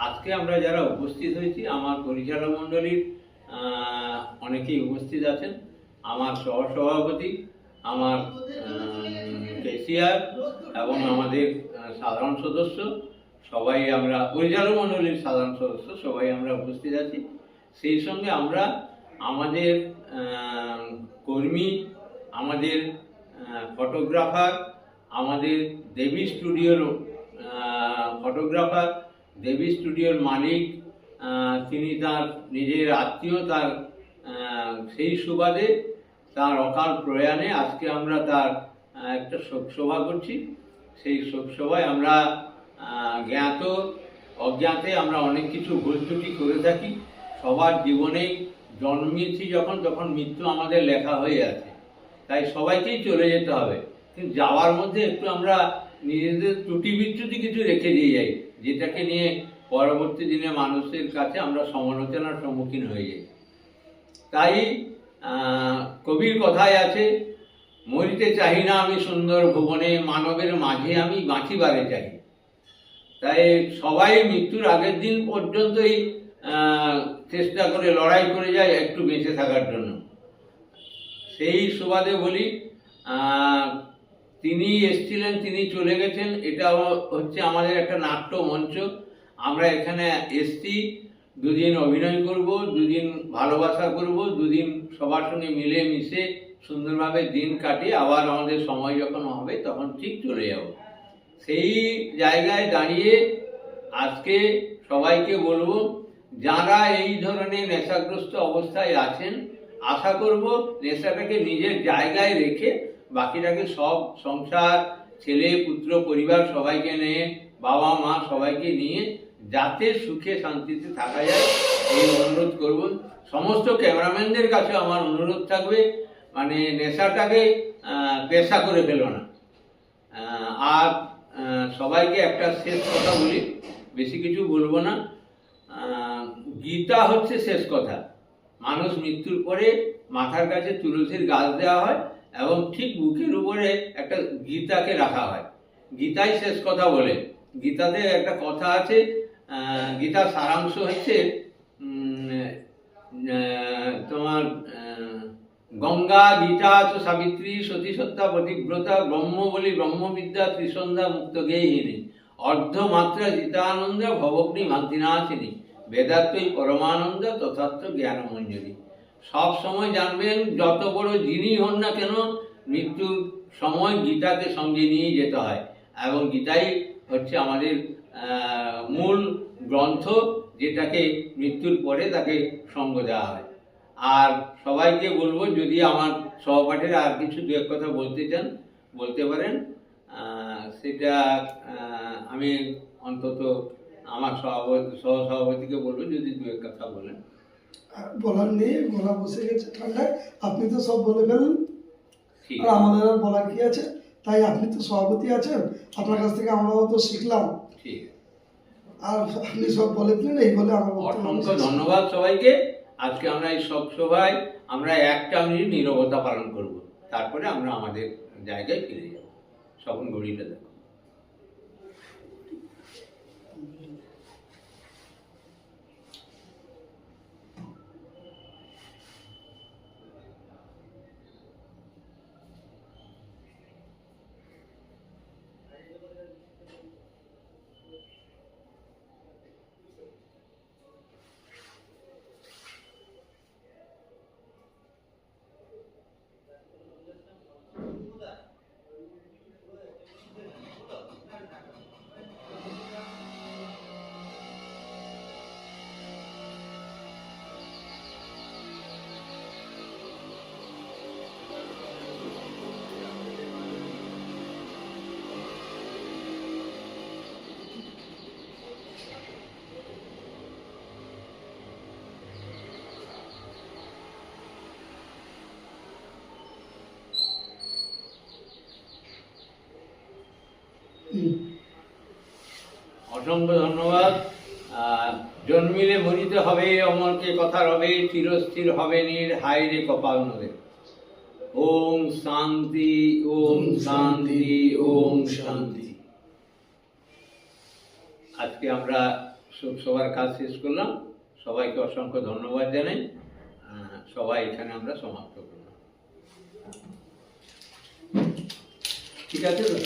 আজকে আমরা যারা উপস্থিত হয়েছি, আমার পরিচালক মণ্ডলীর অনেকেই উপস্থিত আছেন। আমার সহসভাপতি, আমার কেসিআর এবং আমাদের সাধারণ সদস্য, সবাই আমরা পরিচালক মণ্ডলীর সাধারণ সদস্য সবাই আমরা উপস্থিত আছি। সেই সঙ্গে আমরা আমাদের কর্মী, আমাদের ফটোগ্রাফার, আমাদের দেবী স্টুডিওর ফটোগ্রাফার, দেবী স্টুডিওর মালিক, তিনি তার নিজের আত্মীয়, তার সেই সুবাদে তার অকাল প্রয়াণে আজকে আমরা তার একটা শোকসভা করছি। সেই শোকসভায় আমরা জ্ঞাত অজ্ঞাতে আমরা অনেক কিছু ভুল ত্রুটি করে থাকি। সবার জীবনেই জন্মেছি যখন, তখন মৃত্যু আমাদের লেখা হয়ে আছে, তাই সবাইকেই চলে যেতে হবে। কিন্তু যাওয়ার মধ্যে একটু আমরা নিজেদের ত্রুটি বিচ্যুতি কিছু রেখে দিয়ে যাই, যেটাকে নিয়ে পরবর্তী দিনে মানুষের কাছে আমরা সমালোচনার সম্মুখীন হয়ে যাই। তাই কবির কথায় আছে, মরিতে চাহি না আমি সুন্দর ভুবনে, মানবের মাঝে আমি বাঁচিবারে চাই। তাই সবাই মৃত্যুর আগের দিন পর্যন্তই চেষ্টা করে, লড়াই করে যায় একটু বেঁচে থাকার জন্য। সেই সুবাদে বলি, তিনি এসেছিলেন, তিনি চলে গেছেন, এটা হচ্ছে আমাদের একটা নাট্য মঞ্চ। আমরা এখানে এসছি, দুদিন অভিনয় করব, দুদিন ভালোবাসা করব, দুদিন সবার সঙ্গে মিলে মিশে সুন্দরভাবে দিন কাটিয়ে আবার আমাদের সময় যখন হবে তখন ঠিক চলে যাব। সেই জায়গায় দাঁড়িয়ে আজকে সবাইকে বলবো, যারা এই ধরনের নেশাগ্রস্ত অবস্থায় আছেন, আশা করব নেশাটাকে নিজের জায়গায় রেখে বাকিটাকে সব সংসার, ছেলে পুত্র পরিবার সবাইকে নিয়ে, বাবা মা সবাইকে নিয়ে যাতে সুখে শান্তিতে থাকা যায় এই অনুরোধ করব। সমস্ত ক্যামেরাম্যানদের কাছে আমার অনুরোধ থাকবে, মানে নেশাটাকে পেশা করে ফেলো না। আর সবাইকে একটা শেষ কথা বলি, বেশি কিছু বলবো না। গীতা হচ্ছে শেষ কথা। মানুষ মৃত্যুর পরে মাথার কাছে তুলসীর গাছ দেওয়া হয় এবং ঠিক বুকের উপরে একটা গীতাকে রাখা হয়। গীতাই শেষ কথা বলে। গীতাতে একটা কথা আছে, গীতার সারাংশ হচ্ছে তোমার গঙ্গা গীতা চ সাবিত্রী সতী সত্তা পতিব্রতা ব্রহ্ম বলি ব্রহ্মবিদ্যা ত্রিসন্ধ্যা মুক্ত গেহিনী অর্ধমাত্রা জিতানন্দ ভবগ্নি ভান্তিনাশিনী বেদাত্মই পরমানন্দ তথাত্ম জ্ঞানমঞ্জরি। সব সময় জানবেন, যত বড় যিনি হন না কেন, মৃত্যুর সময় গীতাকে সঙ্গে নিয়ে যেতে হয় এবং গীতাই হচ্ছে আমাদের মূল গ্রন্থ, যেটাকে মৃত্যুর পরে তাকে সঙ্গ দেওয়া হয়। আর সবাইকে বলবো, যদি আমার সহপাঠীরা আর কিছু দু এক কথা বলতে চান বলতে পারেন। সেটা আমি অন্তত আমার সহসভাপতিকে বলবো যদি দু এক কথা বলেন। বলার নেই, গলা বসে গেছে ঠান্ডায়, আপনি তো সব বলে ফেলেন, আর আমাদের আর বলার কি আছে। তাই আপনি তো সভাপতি আছেন, আপনার কাছ থেকে আমরাও তো শিখলাম, ঠিক, আর আপনি সব বলে দিলেন, এই বলে আমার অসংখ্য ধন্যবাদ সবাইকে। আজকে আমরা এই সভায় আমরা একটা মিনিট নীরবতা পালন করব, তারপরে আমরা আমাদের জায়গায় ফিরে যাব। সকল ঘড়িটা দেখো। অসংখ্য ধন্যবাদ। জন্মিলে মরিতে হবে, অমরকে কথা রবে, চিরস্থির হবে নীর, হায় রে কপাল নদে। ওম শান্তি, ওম শান্তি, ওম শান্তি। আজকে আমরা সবার কাজ শেষ করলাম। সবাইকে অসংখ্য ধন্যবাদ জানাই। সবাই এখানে আমরা সমাপ্ত করলাম। ঠিক আছে তো?